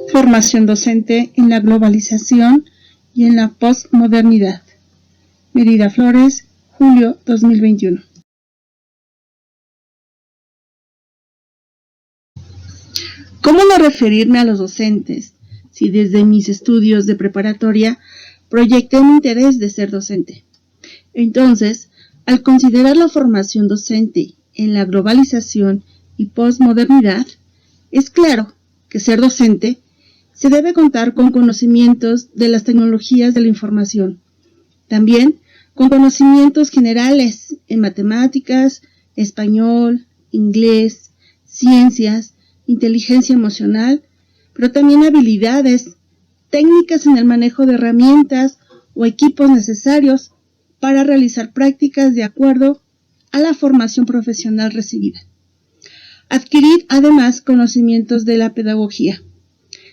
Formación docente en la globalización y en la postmodernidad. Mérida Flores, julio 2021. ¿Cómo no referirme a los docentes si desde mis estudios de preparatoria proyecté mi interés de ser docente? Entonces, al considerar la formación docente en la globalización y postmodernidad, es claro que ser docente se debe contar con conocimientos de las tecnologías de la información, también con conocimientos generales en matemáticas, español, inglés, ciencias, inteligencia emocional, pero también habilidades técnicas en el manejo de herramientas o equipos necesarios para realizar prácticas de acuerdo a la formación profesional recibida. Adquirir además conocimientos de la pedagogía.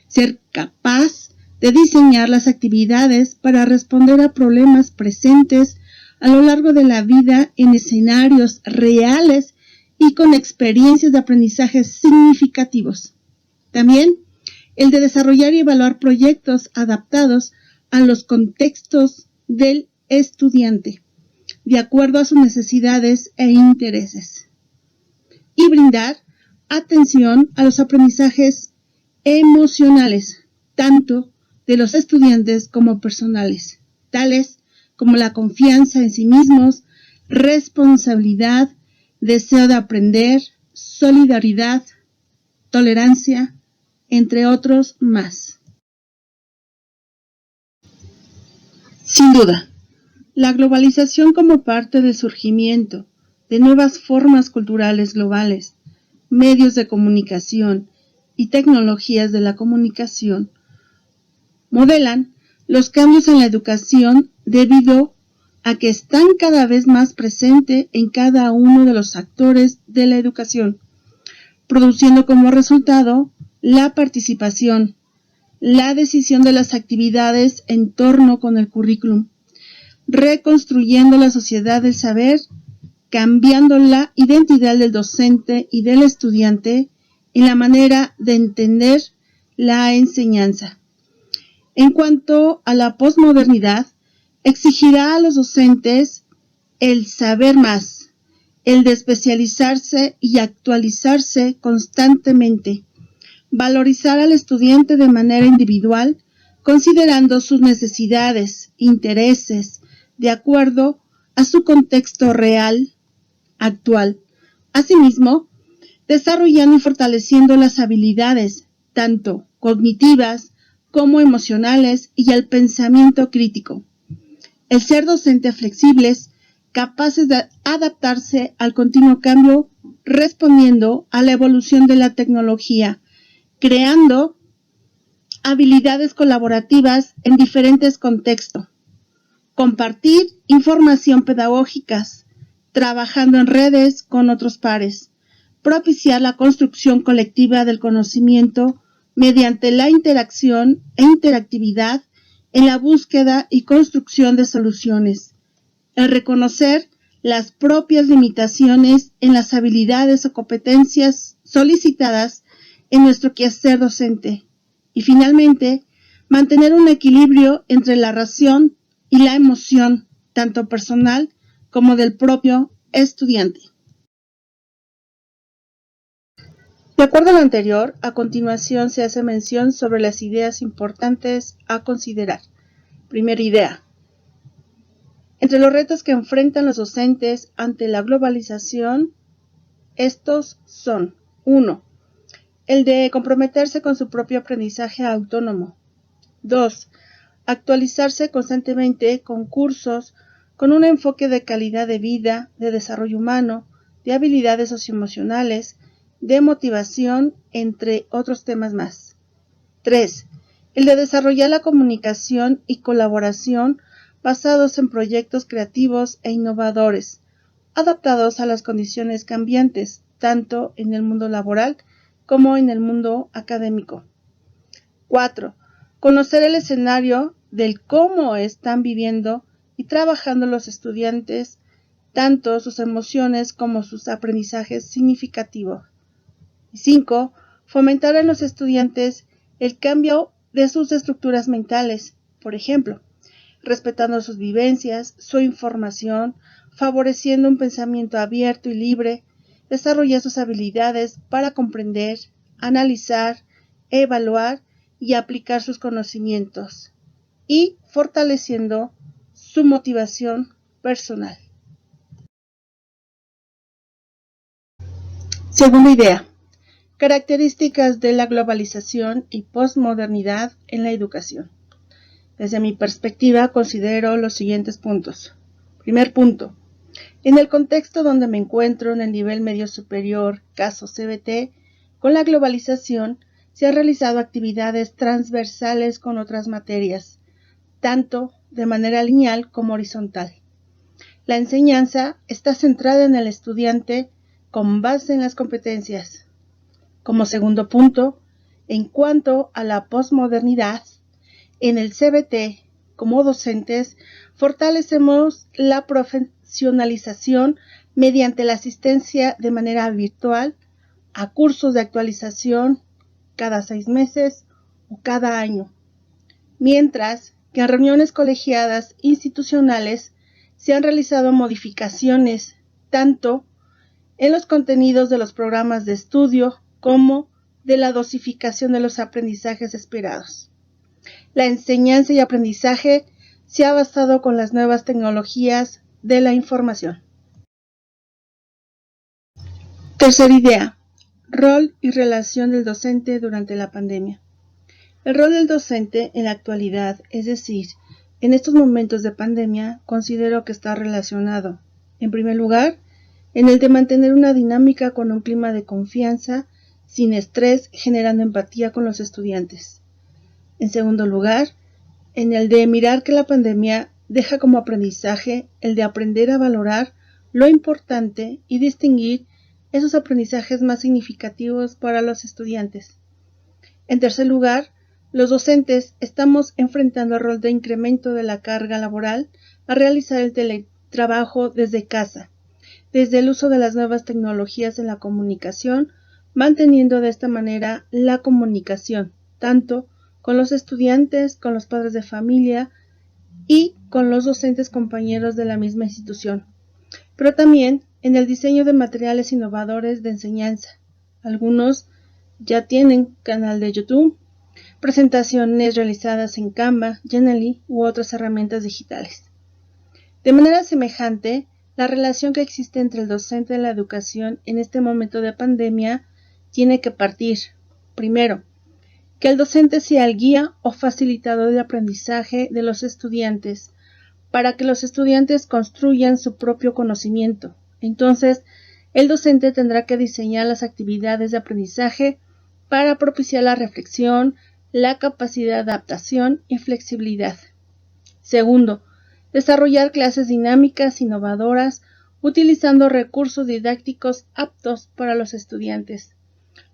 Ser capaz de diseñar las actividades para responder a problemas presentes a lo largo de la vida en escenarios reales y con experiencias de aprendizaje significativos. También el de desarrollar y evaluar proyectos adaptados a los contextos del estudiante, de acuerdo a sus necesidades e intereses. Y brindar atención a los aprendizajes emocionales, tanto de los estudiantes como personales, tales como la confianza en sí mismos, responsabilidad, deseo de aprender, solidaridad, tolerancia, entre otros más. Sin duda, la globalización como parte del surgimiento de nuevas formas culturales globales, medios de comunicación y tecnologías de la comunicación modelan los cambios en la educación debido a que están cada vez más presentes en cada uno de los actores de la educación, produciendo como resultado la participación, la decisión de las actividades en torno con el currículum, reconstruyendo la sociedad del saber, cambiando la identidad del docente y del estudiante y la manera de entender la enseñanza. En cuanto a la posmodernidad, exigirá a los docentes el saber más, el de especializarse y actualizarse constantemente, valorizar al estudiante de manera individual, considerando sus necesidades, intereses, de acuerdo a su contexto real, actual. Asimismo, desarrollando y fortaleciendo las habilidades, tanto cognitivas como emocionales y el pensamiento crítico. El ser docentes flexibles, capaces de adaptarse al continuo cambio, respondiendo a la evolución de la tecnología, creando habilidades colaborativas en diferentes contextos, compartir información pedagógicas, trabajando en redes con otros pares, propiciar la construcción colectiva del conocimiento mediante la interacción e interactividad en la búsqueda y construcción de soluciones, el reconocer las propias limitaciones en las habilidades o competencias solicitadas en nuestro quehacer docente y finalmente mantener un equilibrio entre la razón y la emoción, tanto personal como del propio estudiante. De acuerdo a lo anterior, a continuación se hace mención sobre las ideas importantes a considerar. Primera idea. Entre los retos que enfrentan los docentes ante la globalización, estos son: 1. El de comprometerse con su propio aprendizaje autónomo. 2. Actualizarse constantemente con cursos con un enfoque de calidad de vida, de desarrollo humano, de habilidades socioemocionales, de motivación, entre otros temas más. 3. El de desarrollar la comunicación y colaboración basados en proyectos creativos e innovadores, adaptados a las condiciones cambiantes, tanto en el mundo laboral como en el mundo académico. 4. Conocer el escenario del cómo están viviendo y trabajando los estudiantes, tanto sus emociones como sus aprendizajes significativos. 5. Fomentar en los estudiantes el cambio de sus estructuras mentales, por ejemplo, respetando sus vivencias, su información, favoreciendo un pensamiento abierto y libre, desarrolla sus habilidades para comprender, analizar, evaluar y aplicar sus conocimientos, y fortaleciendo su motivación personal. Segunda idea. Características de la globalización y posmodernidad en la educación. Desde mi perspectiva, considero los siguientes puntos. Primer punto. En el contexto donde me encuentro en el nivel medio superior, caso CBT, con la globalización se han realizado actividades transversales con otras materias, tanto de manera lineal como horizontal. La enseñanza está centrada en el estudiante con base en las competencias. Como segundo punto, en cuanto a la posmodernidad, en el CBT, como docentes, fortalecemos la profesionalización mediante la asistencia de manera virtual a cursos de actualización cada 6 meses o cada año, mientras que en reuniones colegiadas institucionales se han realizado modificaciones tanto en los contenidos de los programas de estudio como de la dosificación de los aprendizajes esperados. La enseñanza y aprendizaje se ha basado con las nuevas tecnologías de la información. Tercera idea. Rol y relación del docente durante la pandemia. El rol del docente en la actualidad, es decir, en estos momentos de pandemia, considero que está relacionado, en primer lugar, en el de mantener una dinámica con un clima de confianza, sin estrés, generando empatía con los estudiantes. En segundo lugar, en el de mirar que la pandemia deja como aprendizaje el de aprender a valorar lo importante y distinguir esos aprendizajes más significativos para los estudiantes. En tercer lugar, los docentes estamos enfrentando el rol de incremento de la carga laboral a realizar el teletrabajo desde casa, desde el uso de las nuevas tecnologías en la comunicación, manteniendo de esta manera la comunicación, tanto con los estudiantes, con los padres de familia y con los docentes compañeros de la misma institución, pero también en el diseño de materiales innovadores de enseñanza. Algunos ya tienen canal de YouTube, presentaciones realizadas en Canva, Genially u otras herramientas digitales. De manera semejante, la relación que existe entre el docente y la educación en este momento de pandemia tiene que partir, primero, que el docente sea el guía o facilitador de aprendizaje de los estudiantes para que los estudiantes construyan su propio conocimiento. Entonces, el docente tendrá que diseñar las actividades de aprendizaje para propiciar la reflexión, la capacidad de adaptación y flexibilidad. Segundo, desarrollar clases dinámicas, innovadoras, utilizando recursos didácticos aptos para los estudiantes.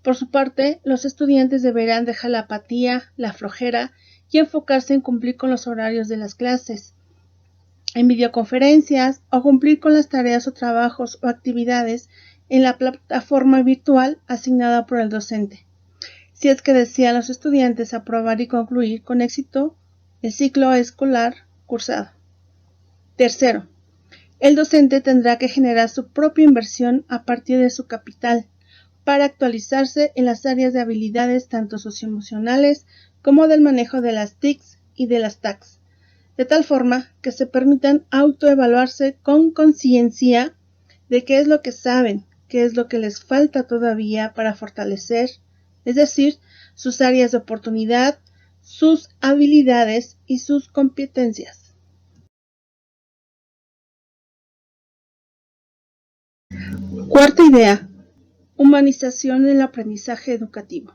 Por su parte, los estudiantes deberán dejar la apatía, la flojera y enfocarse en cumplir con los horarios de las clases, en videoconferencias o cumplir con las tareas o trabajos o actividades en la plataforma virtual asignada por el docente, si es que desean los estudiantes aprobar y concluir con éxito el ciclo escolar cursado. Tercero, el docente tendrá que generar su propia inversión a partir de su capital para actualizarse en las áreas de habilidades tanto socioemocionales como del manejo de las TICs y de las TACs, de tal forma que se permitan autoevaluarse con conciencia de qué es lo que saben, qué es lo que les falta todavía para fortalecer, es decir, sus áreas de oportunidad, sus habilidades y sus competencias. Cuarta idea. Humanización del aprendizaje educativo.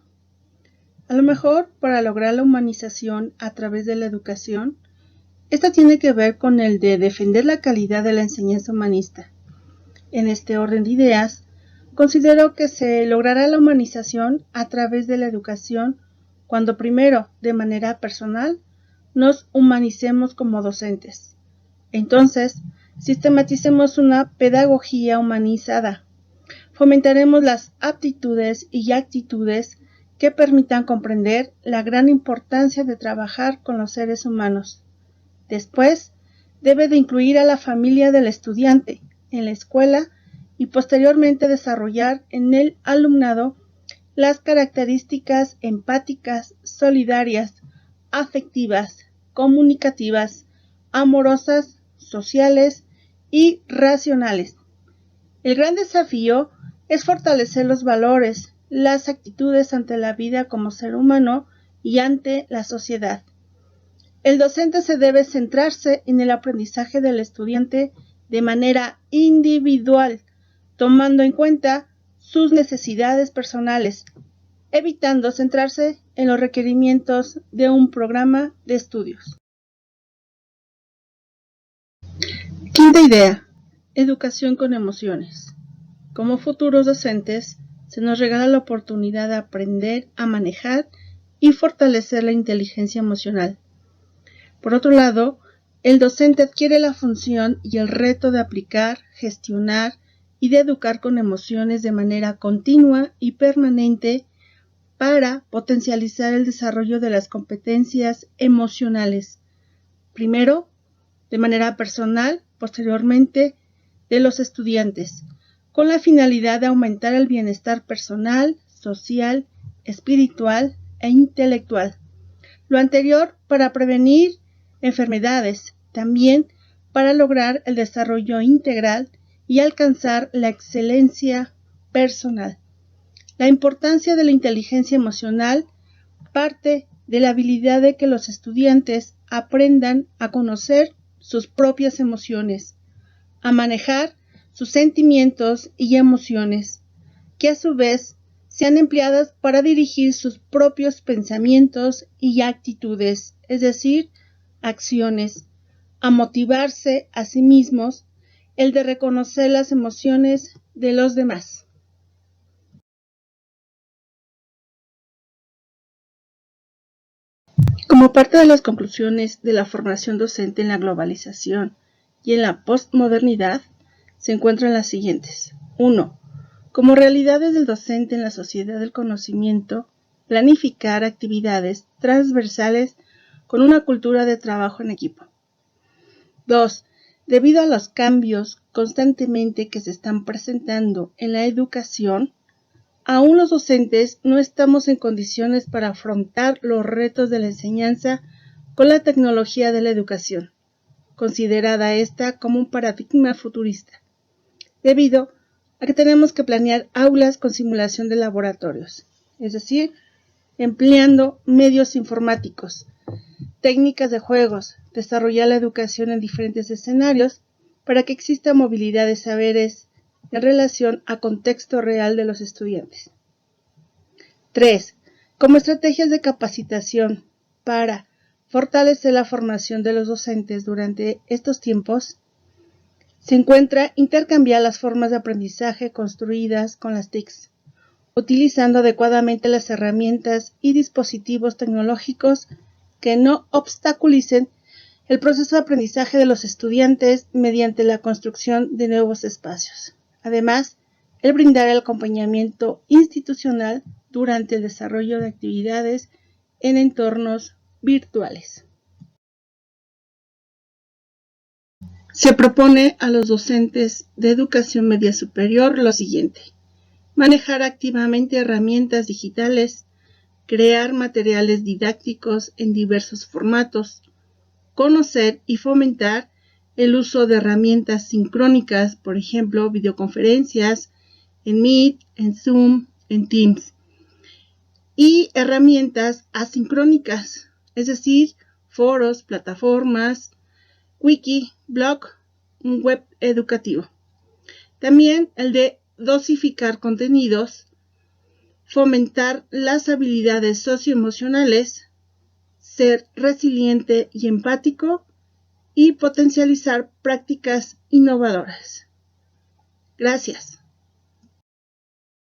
A lo mejor, para lograr la humanización a través de la educación, esta tiene que ver con el de defender la calidad de la enseñanza humanista. En este orden de ideas, considero que se logrará la humanización a través de la educación cuando primero, de manera personal, nos humanicemos como docentes. Entonces, sistematicemos una pedagogía humanizada. Fomentaremos las aptitudes y actitudes que permitan comprender la gran importancia de trabajar con los seres humanos. Después, debe de incluir a la familia del estudiante en la escuela y posteriormente desarrollar en el alumnado las características empáticas, solidarias, afectivas, comunicativas, amorosas, sociales y racionales. El gran desafío es fortalecer los valores, las actitudes ante la vida como ser humano y ante la sociedad. El docente se debe centrarse en el aprendizaje del estudiante de manera individual, tomando en cuenta sus necesidades personales, evitando centrarse en los requerimientos de un programa de estudios. Quinta idea: educación con emociones. Como futuros docentes, se nos regala la oportunidad de aprender a manejar y fortalecer la inteligencia emocional. Por otro lado, el docente adquiere la función y el reto de aplicar, gestionar y de educar con emociones de manera continua y permanente para potencializar el desarrollo de las competencias emocionales. Primero, de manera personal, posteriormente, de los estudiantes, con la finalidad de aumentar el bienestar personal, social, espiritual e intelectual. Lo anterior para prevenir enfermedades, también para lograr el desarrollo integral y alcanzar la excelencia personal. La importancia de la inteligencia emocional parte de la habilidad de que los estudiantes aprendan a conocer sus propias emociones, a manejar sus sentimientos y emociones, que a su vez sean empleadas para dirigir sus propios pensamientos y actitudes, es decir, acciones, a motivarse a sí mismos, el de reconocer las emociones de los demás. Como parte de las conclusiones de la formación docente en la globalización y en la postmodernidad, se encuentran las siguientes. 1. Como realidades del docente en la sociedad del conocimiento, planificar actividades transversales con una cultura de trabajo en equipo. 2. Debido a los cambios constantemente que se están presentando en la educación, aún los docentes no estamos en condiciones para afrontar los retos de la enseñanza con la tecnología de la educación, considerada esta como un paradigma futurista, debido a que tenemos que planear aulas con simulación de laboratorios, es decir, empleando medios informáticos, técnicas de juegos, desarrollar la educación en diferentes escenarios para que exista movilidad de saberes en relación a contexto real de los estudiantes. 3. Como estrategias de capacitación para fortalecer la formación de los docentes durante estos tiempos, se encuentra intercambiar las formas de aprendizaje construidas con las TICs, utilizando adecuadamente las herramientas y dispositivos tecnológicos que no obstaculicen el proceso de aprendizaje de los estudiantes mediante la construcción de nuevos espacios. Además, el brindar el acompañamiento institucional durante el desarrollo de actividades en entornos virtuales. Se propone a los docentes de educación media superior lo siguiente: manejar activamente herramientas digitales, crear materiales didácticos en diversos formatos, conocer y fomentar el uso de herramientas sincrónicas, por ejemplo, videoconferencias, en Meet, en Zoom, en Teams, y herramientas asincrónicas, es decir, foros, plataformas, wiki, blog, un web educativo. También el de dosificar contenidos, fomentar las habilidades socioemocionales, ser resiliente y empático y potencializar prácticas innovadoras. Gracias.